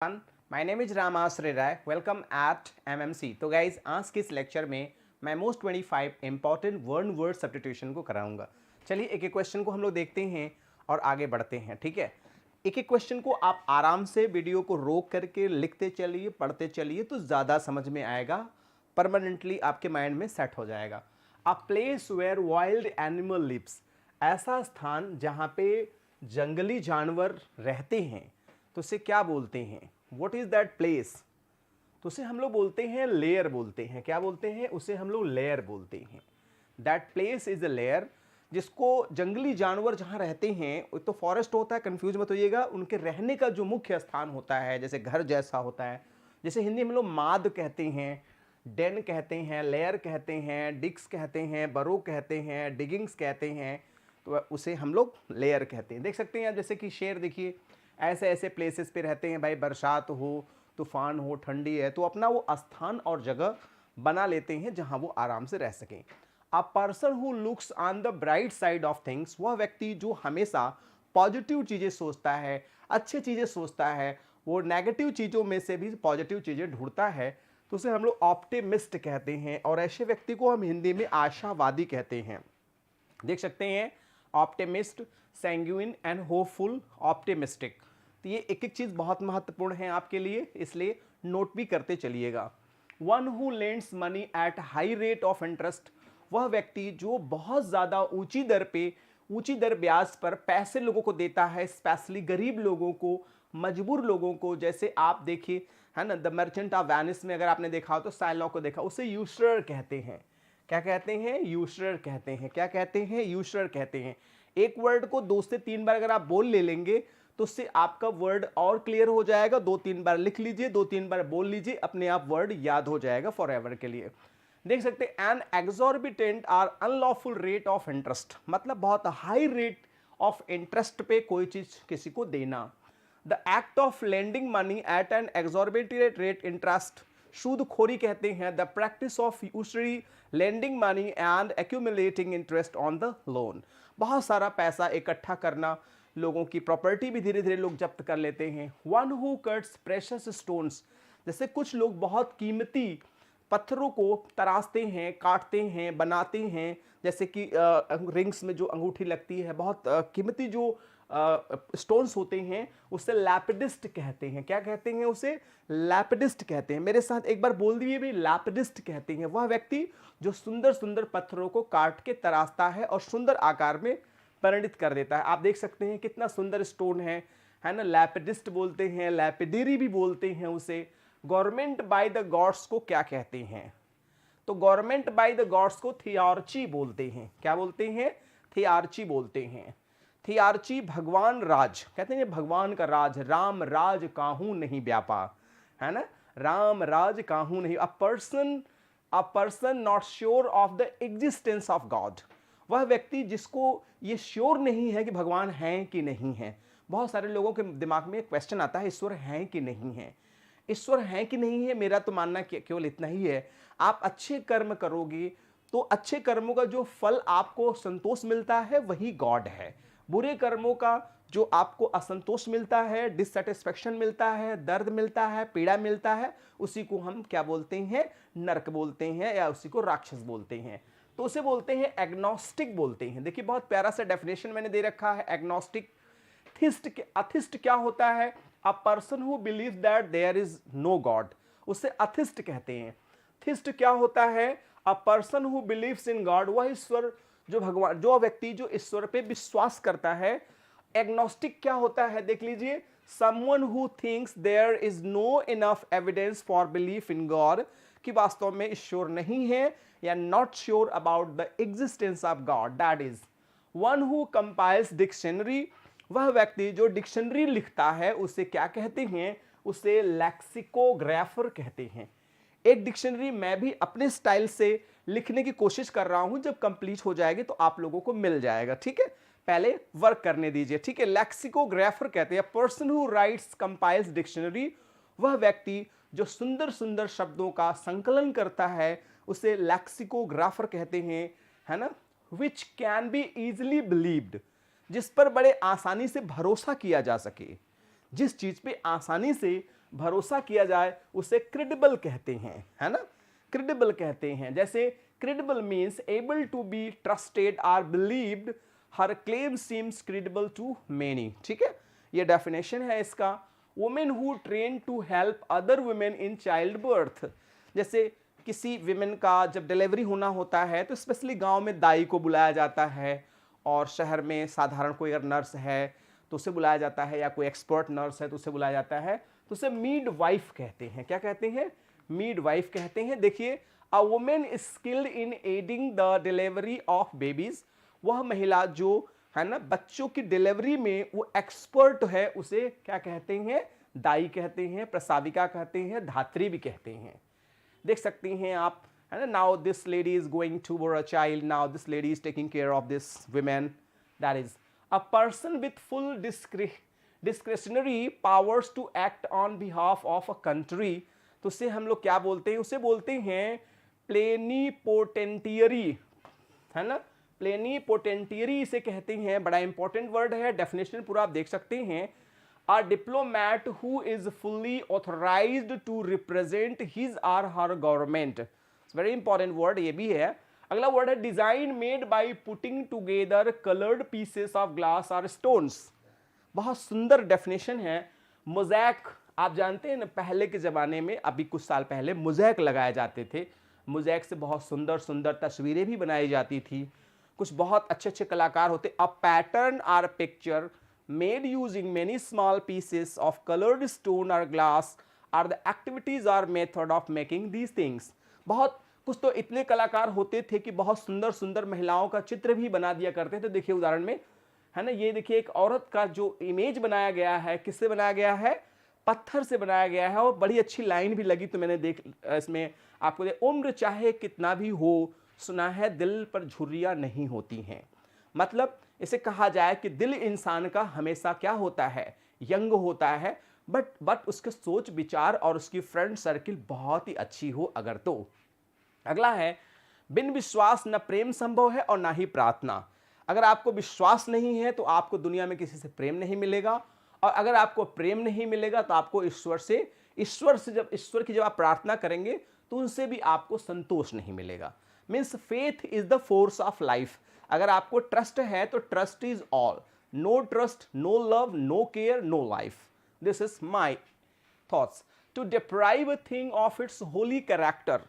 My name is Ram Ashray Rai. Welcome at MMC. तो guys आज के इस लेक्चर में मैं most 25 important one word substitution को कराऊंगा। चलिए एक एक क्वेश्चन को हम लोग देखते हैं और आगे बढ़ते हैं। ठीक है, एक एक क्वेश्चन को आप आराम से वीडियो को रोक करके लिखते चलिए, पढ़ते चलिए, तो ज़्यादा समझ में आएगा, परमानेंटली आपके माइंड में सेट हो जाएगा। A place where wild animal lives, ऐसा स्थान जहाँ पे जंगली जानवर रहते हैं, तो उसे क्या बोलते हैं? What is that place? तो उसे हम लोग बोलते हैं लेयर बोलते हैं। क्या बोलते हैं? उसे हम लोग लेयर बोलते हैं। That place is a layer, जिसको जंगली जानवर जहाँ रहते हैं, तो फॉरेस्ट होता है, कंफ्यूज मत होइएगा, उनके रहने का जो मुख्य स्थान होता है, जैसे घर जैसा होता है, जैसे हिंदी में लोग माद कहते हैं, डेन कहते हैं, लेयर कहते हैं, डिक्स कहते हैं, बरो कहते हैं, डिगिंग्स कहते हैं, तो उसे हम लोग लेयर कहते हैं। देख सकते हैं आप, जैसे कि शेर देखिए, ऐसे ऐसे प्लेसेस पे रहते हैं भाई, बरसात हो, तूफान हो, ठंडी है, तो अपना वो स्थान और जगह बना लेते हैं जहां वो आराम से रह सकें। अ person who looks on the bright side of things, वह व्यक्ति जो हमेशा पॉजिटिव चीज़ें सोचता है, अच्छी चीज़ें सोचता है, वो नेगेटिव चीज़ों में से भी पॉजिटिव चीज़ें ढूंढता है, तो उसे हम लोग ऑप्टिमिस्ट कहते हैं। और ऐसे व्यक्ति को हम हिंदी में आशावादी कहते हैं। देख सकते हैं, ऑप्टिमिस्ट, सैंग्यूइन एंड होपफुल, ऑप्टिमिस्टिक। तो ये एक एक चीज़ बहुत महत्वपूर्ण है आपके लिए, इसलिए नोट भी करते चलिएगा। One who lends money at high rate of interest, वह व्यक्ति जो बहुत ज़्यादा ऊंची दर ब्याज पर पैसे लोगों को देता है, स्पेशली गरीब लोगों को, मजबूर लोगों को। जैसे आप देखिए, है ना, द मर्चेंट ऑफ वेनिस में अगर आपने देखा हो तो साइलॉक को देखा, उसे यूसरर कहते हैं। क्या कहते हैं? यूसरर कहते हैं। क्या कहते हैं? यूसरर कहते हैं। एक वर्ड को 2 से 3 बार अगर आप बोल ले लेंगे तो उससे आपका वर्ड और क्लियर हो जाएगा। 2-3 बार लिख लीजिए, 2-3 बार बोल लीजिए, अपने आप वर्ड याद हो जाएगा फॉर एवर के लिए। देख सकते हैं, an exorbitant or unlawful rate of interest, मतलब बहुत हाई रेट ऑफ इंटरेस्ट पे कोई चीज किसी को देना। The act of lending money at an exorbitant rate interest, सूदखोरी कहते हैं। The practice of usury lending money and accumulating interest on the loan, बहुत सारा पैसा इकट्ठा करना, लोगों की प्रॉपर्टी भी धीरे धीरे लोग जब्त कर लेते हैं। One who cuts precious stones, जैसे कुछ लोग बहुत कीमती पत्थरों को तराशते हैं, काटते हैं, बनाते हैं, जैसे कि रिंग्स में जो अंगूठी लगती है, बहुत कीमती जो स्टोन्स होते हैं, उसे लैपिडिस्ट कहते हैं। क्या कहते हैं? उसे लैपिडिस्ट कहते हैं। मेरे साथ एक बार बोल दिए भी, लैपिडिस्ट कहते हैं वह व्यक्ति जो सुंदर सुंदर पत्थरों को काट के तराशता है और सुंदर आकार में परिणित कर देता है। आप देख सकते हैं कितना सुंदर स्टोन है ना, लैपिडिस्ट बोलते हैं, लैपिडेरी भी बोलते हैं उसे। गवर्नमेंट बाय द गॉड्स को क्या कहते हैं? तो गवर्नमेंट बाय द गॉड्स को थियार्ची बोलते हैं। क्या बोलते हैं? थियार्ची बोलते हैं। थियार्ची भगवान राज कहते हैं, भगवान का राज, राम राज काहू नहीं व्यापा, है ना, राम राज काहू नहीं। A person not sure of the existence of God, वह व्यक्ति जिसको ये श्योर नहीं है कि भगवान हैं कि नहीं है। बहुत सारे लोगों के दिमाग में एक क्वेश्चन आता है, ईश्वर हैं कि नहीं है? ईश्वर है कि नहीं है, मेरा तो मानना केवल इतना ही है, आप अच्छे कर्म करोगे तो अच्छे कर्मों का जो फल आपको संतोष मिलता है वही गॉड है। बुरे कर्मों का जो आपको असंतोष मिलता है, डिससेटिस्फेक्शन मिलता है, दर्द मिलता है, पीड़ा मिलता है, उसी को हम क्या बोलते हैं? नरक बोलते हैं, या उसी को राक्षस बोलते हैं। तो उसे बोलते हैं एग्नोस्टिक बोलते हैं। देखिए बहुत प्यारा सा डेफिनेशन मैंने दे रखा है एग्नोस्टिक। अथिस्ट क्या होता है? A person who believe that there is no God, उसे अथिस्ट कहते हैं। थिस्ट क्या होता है? A person who believes in God, वह ईश्वर जो भगवान, जो व्यक्ति जो ईश्वर पे विश्वास करता है। एग्नोस्टिक क्या होता है? देख लीजिए, someone who thinks there is no enough evidence for belief in God, कि वास्तव में ईश्वर नहीं है, या not sure about the existence of God. That is one who compiles dictionary, वह व्यक्ति जो डिक्शनरी लिखता है उसे क्या कहते हैं? उसे लैक्सिकोग्राफर कहते हैं। एक डिक्शनरी मैं भी अपने स्टाइल से लिखने की कोशिश कर रहा हूं, जब कंप्लीट हो जाएगी तो आप लोगों को मिल जाएगा। ठीक है, पहले वर्क करने दीजिए। ठीक है, लैक्सिकोग्राफर कहते हैं person who rights compiles dictionary, वह व्यक्ति जो सुंदर सुंदर शब्दों का संकलन करता है उसे लैक्सिकोग्राफर कहते हैं, है ना। Which can be easily believed, जिस पर बड़े आसानी से भरोसा किया जा सके, जिस चीज पे आसानी से भरोसा किया जाए उसे क्रेडिबल कहते हैं, है ना, क्रेडिबल कहते हैं। जैसे credible means able to be trusted or believed, her claim seems credible to many. ठीक है, ये डेफिनेशन है इसका। Women who train to help other women in child birth, जैसे किसी विमेन का जब डिलीवरी होना होता है तो स्पेशली गांव में दाई को बुलाया जाता है, और शहर में साधारण कोई अगर नर्स है तो उसे बुलाया जाता है, या कोई एक्सपर्ट नर्स है तो उसे बुलाया जाता है, तो उसे मीड वाइफ कहते हैं। क्या कहते हैं? मीड वाइफ कहते हैं। देखिए, a women skilled in aiding the delivery of babies, वह महिला जो है ना बच्चों की डिलीवरी में वो एक्सपर्ट है, उसे क्या कहते हैं? दाई कहते हैं, प्रसाविका कहते हैं, धात्री भी कहते हैं। देख सकती हैं आप, है ना, now this lady is going to bore a child, now this lady is taking care of this women, that is a person with full discretionary powers to act on behalf of a country. तो उसे हम लोग क्या बोलते हैं? उसे बोलते हैं प्लेनीपोटेंटियरी, है ना, प्लेनीपोटेंटियरी इसे कहते हैं। बड़ा इंपॉर्टेंट वर्ड है, डेफिनेशन पूरा आप देख सकते हैं। A diplomat who is fully authorized to represent his or her government. It's very important word ये भी है। अगला वर्ड है design made by putting together coloured pieces of glass और स्टोन्स। बहुत सुंदर डेफिनेशन है। मोज़ैक, आप जानते हैं ना, पहले के ज़माने में, अभी कुछ साल पहले मोज़ैक लगाए जाते थे। मोज़ैक से बहुत सुंदर सुंदर तस्वीरें भी बनाई जाती थी। कुछ बहुत अच्छे अच्छे कलाकार होते। A pattern or picture made using many small pieces of colored stone or glass are the activities or method of making these things. बहुत कुछ तो इतने कलाकार होते थे कि बहुत सुंदर सुंदर महिलाओं का चित्र भी बना दिया करते थे। देखिए उदाहरण में, है ना, ये देखिए एक औरत का जो इमेज बनाया गया है, किससे बनाया गया है? पत्थर से बनाया गया है, और बड़ी अच्छी लाइन भी लगी। तो मैंने देख इसमें आपको उम्र चाहे कितना भी हो, सुना है दिल पर झुर्रियाँ नहीं होती हैं। मतलब इसे कहा जाए कि दिल इंसान का हमेशा क्या होता है? यंग होता है, बट उसके सोच विचार और उसकी फ्रेंड सर्किल बहुत ही अच्छी हो अगर तो। अगला है बिन विश्वास न प्रेम संभव है और ना ही प्रार्थना। अगर आपको विश्वास नहीं है तो आपको दुनिया में किसी से प्रेम नहीं मिलेगा, और अगर आपको प्रेम नहीं मिलेगा तो आपको ईश्वर की जब आप प्रार्थना करेंगे तो उनसे भी आपको संतोष नहीं मिलेगा। Means faith is the force of life. अगर आपको ट्रस्ट है तो trust is all, no trust no love no care no life. This is my thoughts. To deprive a thing of its holy character,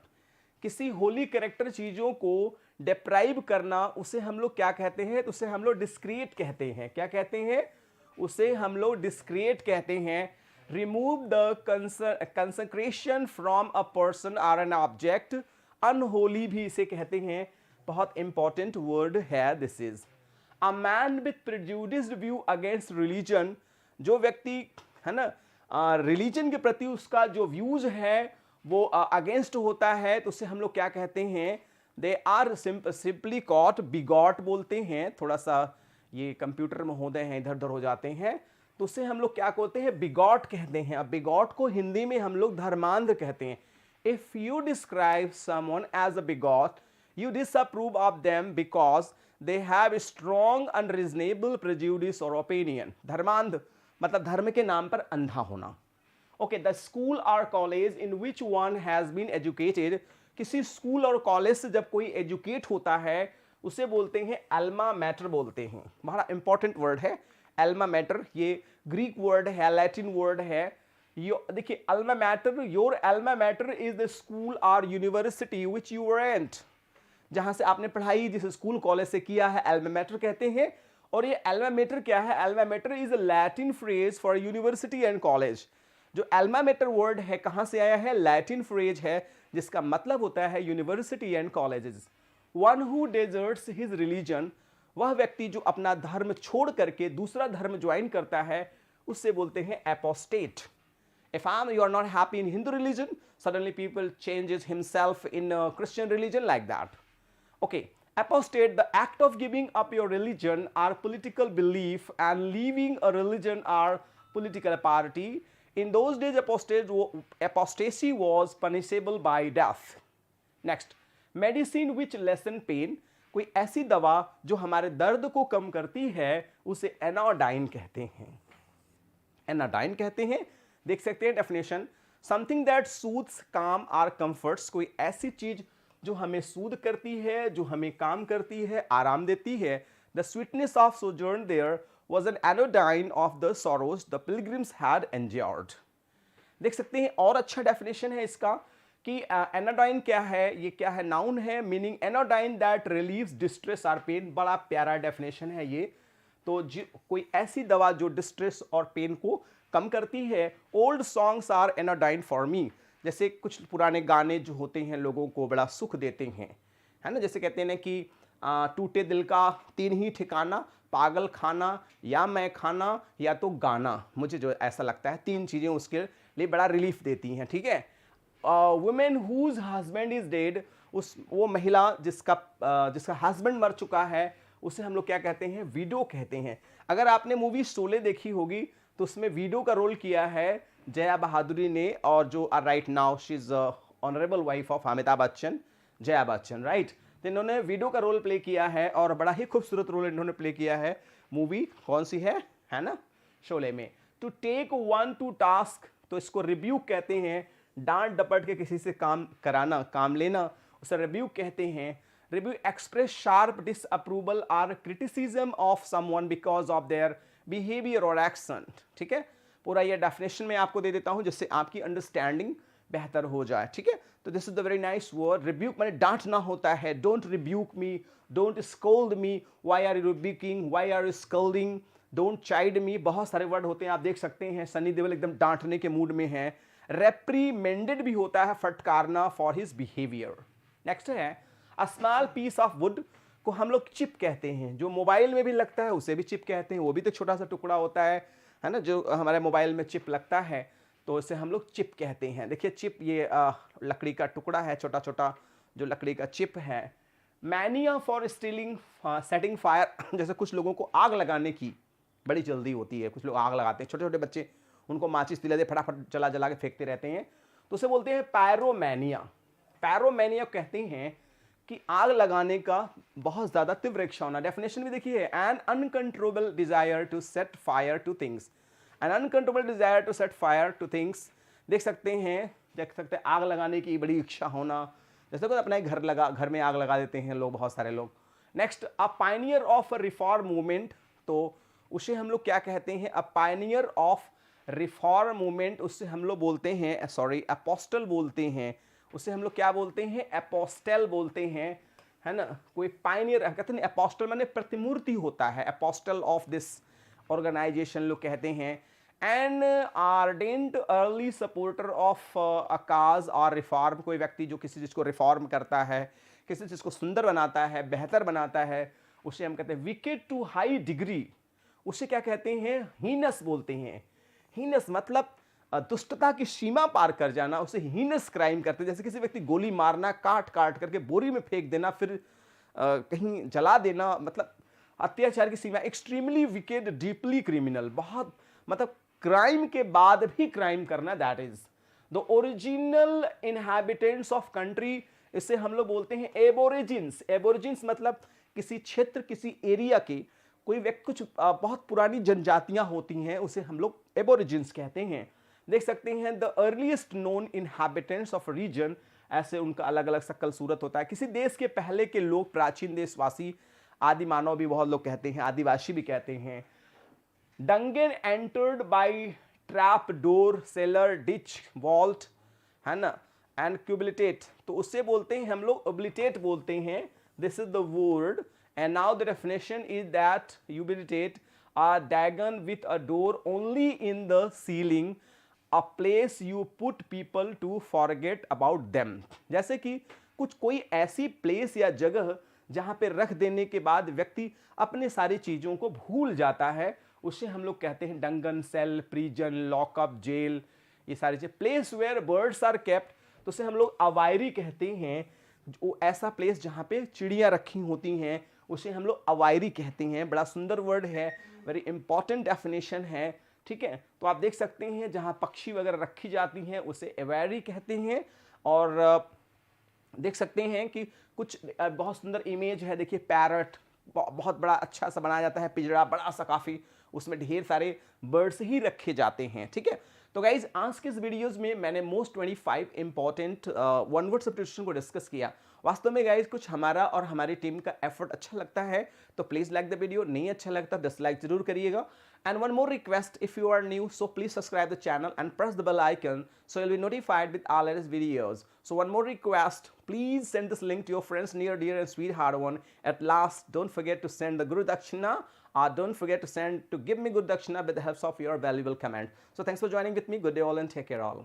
किसी holy character चीजों को deprive करना, उसे हम लोग क्या कहते हैं? तो उसे हम लोग डिस्क्रिएट कहते हैं। क्या कहते हैं? उसे हम लोग डिस्क्रिएट कहते हैं। Remove the consecration from a person or an object, unholy भी इसे कहते हैं। बहुत इंपॉर्टेंट वर्ड है this is. A man with prejudiced view against religion, जो व्यक्ति है ना रिलीजन के प्रति उसका जो व्यूज है वो अगेंस्ट होता है, तो उसे हम लोग क्या कहते हैं? They are simply called, bigot बोलते हैं। थोड़ा सा ये कंप्यूटर महोदय हैं, इधर उधर हो जाते हैं, तो उसे हम लोग क्या कहते हैं? बिगॉट कहते हैं। अब बिगॉट को हिंदी में हम लोग धर्मांध कहते हैं। If you describe someone as a bigot, you disapprove of them because they have strong unreasonable prejudice or opinion. धर्मांध मतलब धर्म के नाम पर अंधा होना। Okay, the school or college in which one has been educated, किसी स्कूल और college से जब कोई एजुकेट होता है उसे बोलते हैं अल्मा मैटर बोलते हैं। बड़ा इंपॉर्टेंट वर्ड है अल्मा मैटर। ये ग्रीक वर्ड है, लैटिन वर्ड है। देखिए alma mater, your alma mater is the school और यूनिवर्सिटी विच यू वेंट, जहां से आपने पढ़ाई जिस स्कूल कॉलेज से किया है, अल्मा मैटर कहते हैं। और ये अल्मा मैटर क्या है? Alma mater is a Latin phrase for university and college. जो अल्मा मैटर वर्ड है कहां से आया है? लैटिन फ्रेज है जिसका मतलब होता है university and colleges. One who deserts his religion, वह व्यक्ति जो अपना धर्म छोड़ करके दूसरा धर्म ज्वाइन करता है, उससे बोलते हैं apostate. If you are not happy in Hindu religion, suddenly people changes himself in a Christian religion like that. Okay, apostate, the act of giving up your religion or political belief and leaving a religion or political party. In those days, apostasy was punishable by death. Next, medicine which lessen pain, कोई ऐसी दवा जो हमारे दर्द को कम करती है उसे एनाडाइन कहते हैं। एनाडाइन कहते हैं। देख सकते हैं डेफिनेशन, समथिंग दैट सूथ्स काम आर कंफर्ट्स, कोई ऐसी चीज जो हमें सूद करती है, जो हमें काम करती है, आराम देती है। The sweetness of sojourn there was an anodyne of the sorrows the pilgrims had enjoyed. देख सकते हैं और अच्छा डेफिनेशन है इसका कि एनोडाइन क्या है, ये क्या है, नाउन है, meaning anodyne that relieves distress और पेन। बड़ा प्यारा डेफिनेशन है ये। तो कोई ऐसी दवा जो डिस्ट्रेस और पेन को कम करती है। Old songs are anodyne for me, जैसे कुछ पुराने गाने जो होते हैं लोगों को बड़ा सुख देते हैं, है ना। जैसे कहते हैं ना कि टूटे दिल का तीन ही ठिकाना, पागल खाना या मैं खाना या तो गाना। मुझे जो ऐसा लगता है तीन चीज़ें उसके लिए बड़ा रिलीफ देती हैं, ठीक है। Women whose husband is dead, वो महिला जिसका हस्बैंड मर चुका है, उसे हम लोग क्या कहते हैं, विडो कहते हैं। अगर आपने मूवी शोले देखी होगी तो उसमें विडो का रोल किया है जया बहादुरी ने, और जो right now she is honourable wife of Amitabh Bachchan, Jaya Bachchan, right. तो इन्होंने विडो का रोल प्ले किया है और बड़ा ही खूबसूरत रोल इन्होंने प्ले किया है। मूवी कौन सी है ना, शोले में। To take one to task, तो इसको रिब्यूक कहते हैं। डांट डपट के किसी से काम कराना, काम लेना, उसे रिब्यूक कहते हैं। रिव्यू एक्सप्रेस शार्प डिसअप्रूवल और criticism of someone because of their behaviour और एक्शन, ठीक है। पूरा ये डेफिनेशन मैं आपको दे देता हूं जिससे आपकी अंडरस्टैंडिंग बेहतर हो जाए, ठीक है। तो this is the very nice word. Rebuke मैंने डांटना होता है, don't rebuke me, don't scold me, why are you rebuking, why are you scolding, don't chide me, बहुत सारे वर्ड होते हैं, आप देख सकते हैं। सनी देओल एकदम डांटने के मूड में है। रेप्रीमेंडेड भी होता है, फटकारना, फॉर हिज बिहेवियर। नेक्स्ट है a small piece of wood, को हम लोग चिप कहते हैं। जो मोबाइल में भी लगता है उसे भी चिप कहते हैं, वो भी तो छोटा सा टुकड़ा होता है ना, जो हमारे मोबाइल में चिप लगता है तो उसे हम लोग चिप कहते हैं। देखिए चिप ये लकड़ी का टुकड़ा है, छोटा छोटा जो लकड़ी का चिप है। Mania for stealing setting fire, जैसे कुछ लोगों को आग लगाने की बड़ी जल्दी होती है, कुछ लोग आग लगाते हैं, छोटे छोटे बच्चे उनको माचिस दिला दे फटाफट जला जला के फेंकते रहते हैं, तो उसे बोलते हैं पायरोमैनिया। पायरोमैनिया कहते हैं कि आग लगाने का बहुत ज्यादा तीव्र इच्छा होना। डेफिनेशन भी देखिए, an uncontrollable desire to set fire to things, an uncontrollable desire to set fire to things. देख सकते हैं आग लगाने की बड़ी इच्छा होना, जैसे कोई अपना घर में आग लगा देते हैं लोग, बहुत सारे लोग। Next a Pioneer of reform movement, तो उसे हम लोग क्या कहते हैं, अ पायनियर ऑफ रिफॉर्म मूवमेंट, उससे हम लोग बोलते हैं अपोस्टल बोलते हैं, उसे हम लोग क्या बोलते हैं, अपोस्टल बोलते हैं, है ना। कोई पायनियर कहते हैं, अपोस्टल माने प्रतिमूर्ति होता है, अपोस्टल ऑफ दिस ऑर्गेनाइजेशन लोग कहते हैं। An ardent early supporter of a cause और रिफॉर्म, कोई व्यक्ति जो किसी चीज को रिफॉर्म करता है, किसी चीज को सुंदर बनाता है, बेहतर बनाता है, उसे हम कहते हैं विकेड टू हाई डिग्री। उसे क्या कहते हैं, हीनस बोलते हैं। हीनस मतलब दुष्टता की सीमा पार कर जाना, उसे हीनस क्राइम करते हैं। जैसे किसी व्यक्ति गोली मारना, काट काट करके बोरी में फेंक देना, फिर कहीं जला देना, मतलब अत्याचार की सीमा। एक्सट्रीमली विकेड, डीपली क्रिमिनल, बहुत मतलब क्राइम के बाद भी क्राइम करना, that is the original inhabitants of country. इसे हम लोग बोलते हैं एबोरिजिन्स। एबोरिजिन्स मतलब किसी क्षेत्र, किसी एरिया के कोई व्यक्ति, कुछ बहुत पुरानी जनजातियां होती हैं, उसे हम लोग एबोरिजिन्स कहते हैं। देख सकते हैं the earliest known inhabitants of region, ऐसे उनका अलग अलग शक्ल सूरत होता है। किसी देश के पहले के लोग, प्राचीन देशवासी, आदि मानव भी बहुत लोग कहते हैं, आदिवासी भी कहते हैं। Dungeon entered by trap door, cellar, ditch, vault, है ना, एंड क्यूबिलिटेट, तो उससे बोलते हैं हम लोग ओब्लिटेट बोलते हैं। This is the word, and now the definition is that oubliette are dungeon with a door only in the ceiling, a place you put people to forget about them. जैसे कि कोई ऐसी प्लेस या जगह जहां पे रख देने के बाद व्यक्ति अपने सारी चीजों को भूल जाता है, उसे हम लोग कहते हैं dungeon, cell, prison, lockup, jail, ये सारी चीज। Place where birds are kept, तो उसे हम लोग अवायरी कहते हैं। जो ऐसा प्लेस जहां पे चिड़ियां रखी होती हैं, उसे हम लोग अवायरी कहते हैं। बड़ा सुंदर वर्ड है, वेरी इंपॉर्टेंट डेफिनेशन है, ठीक है। तो आप देख सकते हैं जहां पक्षी वगैरह रखी जाती हैं उसे एवेरी कहते हैं। और देख सकते हैं कि कुछ बहुत सुंदर इमेज है, देखिए पैरट, बहुत बड़ा अच्छा सा बनाया जाता है पिंजरा, बड़ा सा काफी, उसमें ढेर सारे बर्ड्स ही रखे जाते हैं, ठीक है। तो गाइज आज के इस वीडियोस में मैंने most 25 important one word substitution को डिस्कस किया। वास्तव में गाइज कुछ हमारा और हमारी टीम का एफर्ट अच्छा लगता है तो प्लीज लाइक द वीडियो, नहीं अच्छा लगता डिसलाइक जरूर करिएगा। And one more request, if you are new so please subscribe the channel and press the bell icon so you'll be notified with our latest videos. So one more request, please send this link to your friends, near, dear and sweetheart one. At last, don't forget to send the Guru Dakshina. Don't forget to give me Guru Dakshina with the help of your valuable comment. So thanks for joining with me. Good day all and take care all.